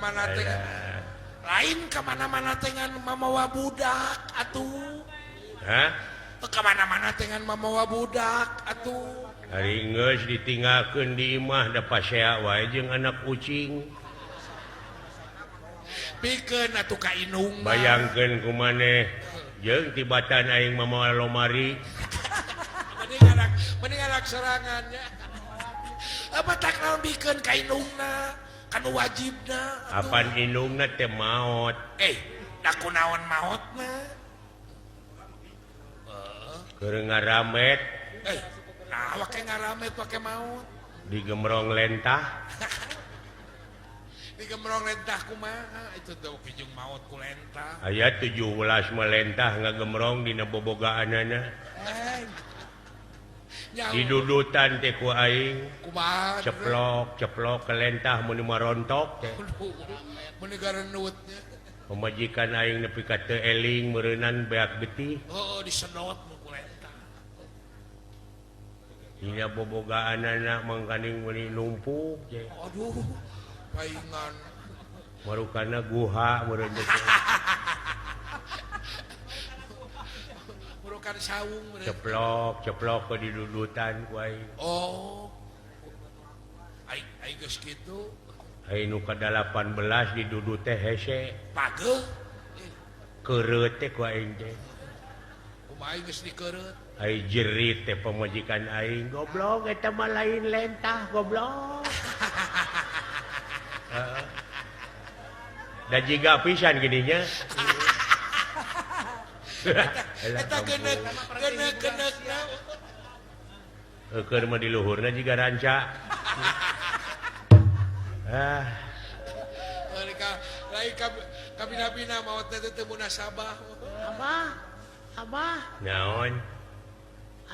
kemana-mana teh lain kemana-mana dengan mamawa budak atuh kemana-mana dengan mamawa budak atuh hari geus ditinggalkeun di imah da pasea wae jeung anak kucing pikeun atuh ka indung bayangkeun kumaneh jeung tibatan aing mamawa lomari mending anak serangannya apa tak naon pikeun ka indungna kanu wajibna apan indungna teh maot da kunaon maotna keur ngaramet nah wake ngaramet wake maot digemrong lentah digemrong lentah kumaha itu tuh kijung maot ku lentah aya 17 melentah ngagemrong dina bobogaanana didudutan teh ku aing kumaha ceplok ke lentah mun marontok teh mun gareunut pemajikan aing nepi ka teu eling meureunan beak getih disedot ku lentah dina bobogaanana mangkaning meuni numpuk teh aduh paingan marukana guha meureun teh murukan saung ceplok ke didudutan ku aing aing geus kitu aing nu ka 18 didudut teh hese pageuh keureut teh ku aing teh kumaha aing geus dikeureut aing jerit teh pamajikan aing goblok eta mah lain lentah goblok dan jiga pisan gininya eta geneuk keur mah di luhurna jiga ranca lain kabina-bina maot teh teu munasabah Abah naon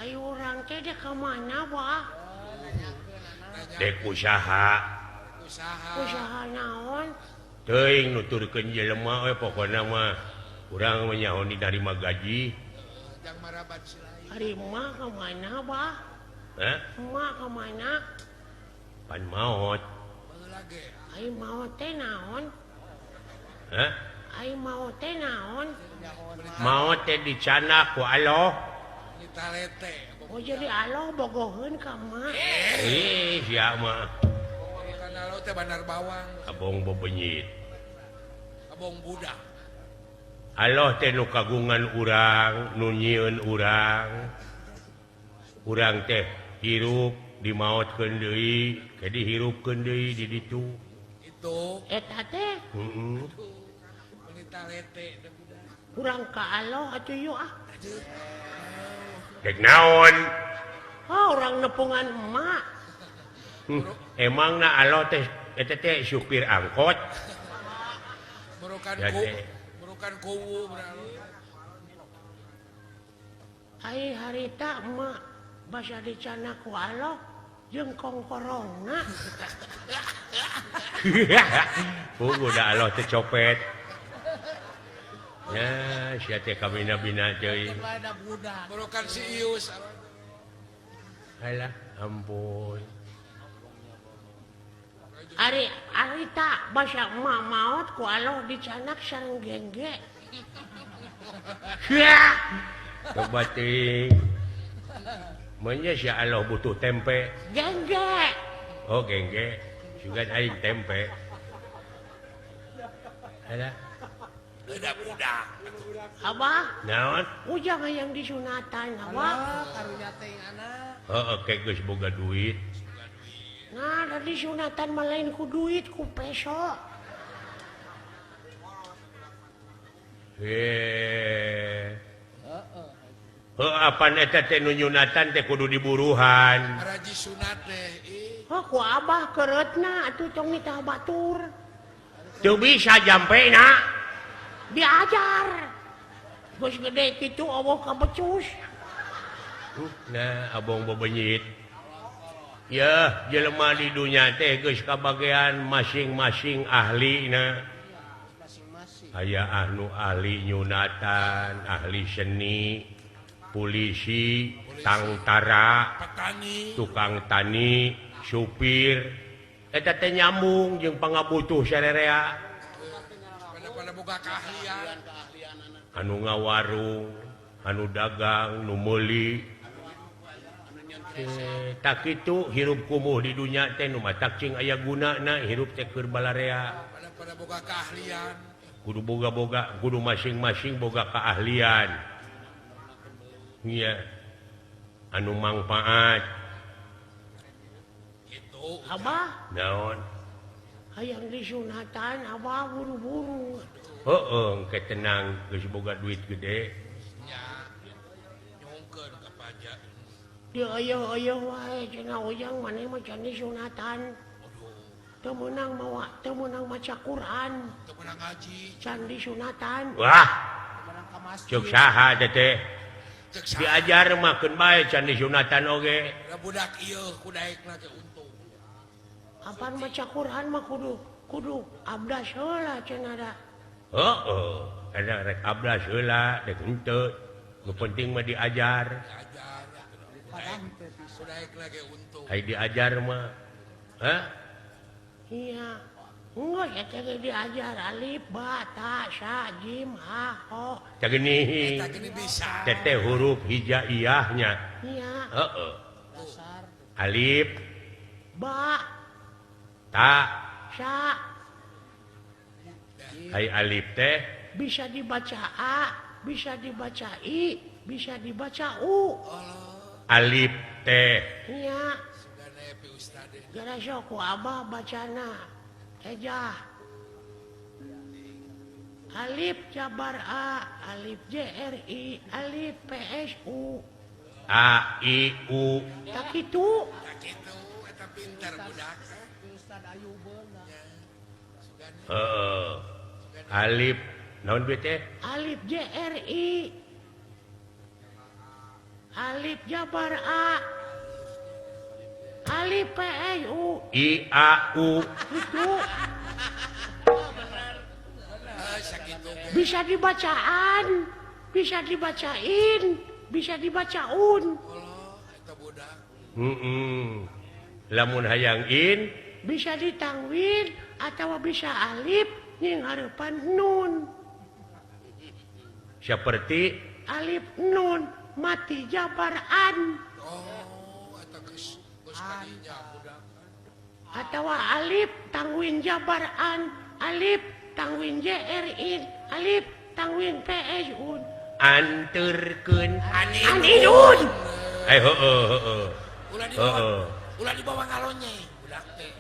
ayo urang teh dek ka mana Bah dek usaha naon teuing nuturkeun jelema we pokona mah urang mah nyaho ditarima gaji jang marabat si lain ari emak ka mana Bah emak ka mana pan maot baheula ge ai maot teh naon ai maot teh naon maot teh dicanak ku Allah nita lete oh jadi Allah bogoheun ka emak sia mah kana lo teh bandar bawang abong bebenyit abong budak Allah teh nu kagungan urang nu nyieun urang teh hirup dimaotkeun deui ke dihirupkeun deui di ditu itu eta teh nita lete urang ka Allah atuh yeuh dek naon urang nepungan emak emangna Allah teh eta teh supir angkot murukan kuwu ai harita emak basa dicanak ku Allah jeung kongkorongna udah Allah teh copet ya sia teh kabina-bina deui murukan si Ius alah ampun Ari tak basa emak maot ku Allah dicanak sareng gengge. Coba ting. Manya si Allah butuh tempe. Gengge. Oh gengge. Juga aing tempe. Ada. Ada budak. Abah. Naon? Ujang yang disunatan Abah. Karunya teh anak. Oke geus boga duit. Nah, dari sunatan malain ku duit ku peso. Apaan eta teh nu nyunatan teh kudu diburuhan. Raji sunat teh. Ku abah keretna atuh tong mitah batur. Teu bisa jampena. Diajar. Geus gede kitu eueuh ka becus. Nah, abong bebenyit. Ya, jelema di dunia teh geus kabagean masing-masing ahlina. Aya anu ahli nyunatan, ahli seni, polisi, tangtara, petani, tukang tani, supir. Eta teh nyambung jeung pangabutuh sarerea. boga keahlian anu ngawarung anu dagang nu meuli tak kitu hirup kumuh di dunya teh nu matak cing aya gunana hirup teh keur balarea pada boga keahlian kudu boga-boga kudu masing-masing boga keahlian iya anu manfaat gitu Abah naon hayang disunatan Abah buru-buru heeh engke tenang geus boga duit gede nya nyongkeun ka pajak dia ayah wae cenah ujang maneh mah can disunatan teu meunang maca Quran teu menang ngaji can disunatan wah menang ka masjid cuk saha teh cek saha diajar mah keun bae can disunatan oge da budak ieu kudaekna teh untung apaan maca Quran mah kudu abdas heula cenah da heeh kada rek abdas heula dek henteu nu penting mah diajar diajar kudaekna ge untung ai diajar mah hah iya enggak ya teh diajar alif ba ta sa jim ha ho cageunih eta gini bisa teteh huruf hijaiyahnya iya heeh alif ba ta sa ai alif teh bisa dibaca a bisa dibaca i bisa dibaca u alif teh iya sudah nepi ustad gara ku abah bacana ejah alif jabar a alif jri alif psu a i u tak itu tak kitu eta pinter budak heeh alif naon be teh alif jri alif jabar a alif psu i a u itu sakitu ge bisa dibacaan bisa dibacain bisa dibacaun eta budak heeh lamun hayang in bisa ditangwin atau bisa alif yang harapan nun seperti alif nun mati jabaran oh eta geus kadinya budak atau alif tangwin jabaran alif tangwin jrin alif tangwin psun anturkeun aninun ai heeh ulah dibawa ngalonye budak teh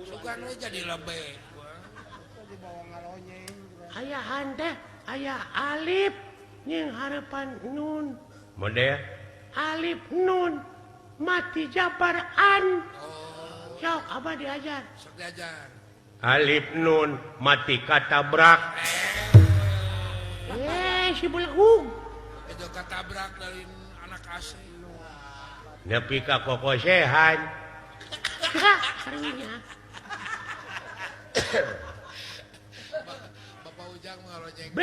sugan we jadi lebe ayahan teh aya alif yang harapan nun model alif nun mati jabaran sok abah diajar sok diajar alif nun mati katabrak si belenggung itu katabrak dari anak asli nepi ka kokosehan harinya Bapak Ujang ngalonye B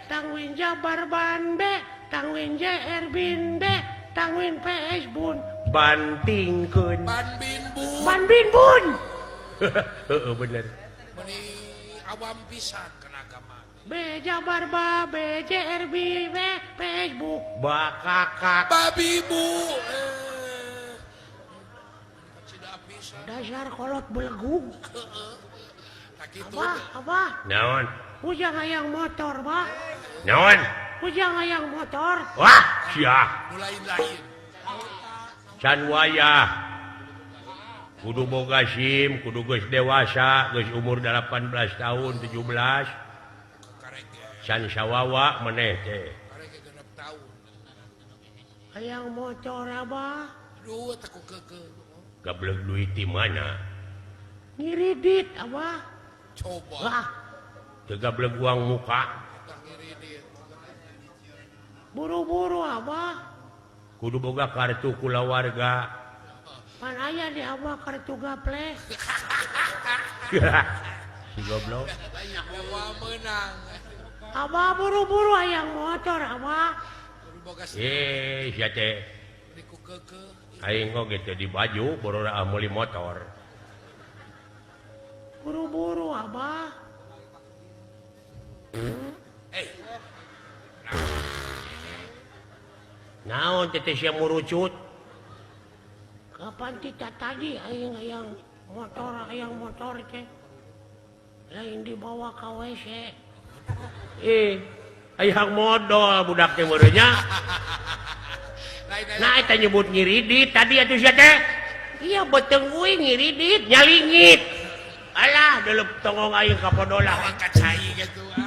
tangwin jabar ban B tangwin jr bin B tangwin ps bun bantingkeun ban bin bu ban bin bun heeh bener meni awam pisan kana agama B jabar ba B jr b B ps bu bakakak babi bu tidak pisan dasar kolot belenggung tak kitu abah naon ujang hayang motor bah naon ujang hayang motor wah sia nu lain-lain can wayah kudu boga SIM kudu geus dewasa geus umur 18 tahun 17 karek can sawawa maneh teh karek genep tahun hayang motor abah aduh takut keke gablek duit di mana ngiridit abah coba wah teu gablek uang muka tak ngiri dia buru-buru abah kudu boga kartu kulawarga pan aya di abah kartu gaple si goblok dewa menang abah buru-buru hayang motor abah kudu boga sia teh niku keke aing oge teh di baju borora meuli motor buru-buru abah Eh, naon teh sia murucut Kapan kita tadi ayang motor teh lain dibawa ke WC. hayang modal budak teh meureun nya. lain Nah eta nyebut ngiridit tadi atuh sia teh. Iya beteng euy ngiridit nyalingit. Alah deuleup tongong aing ka podolah. lawan kacai gitu.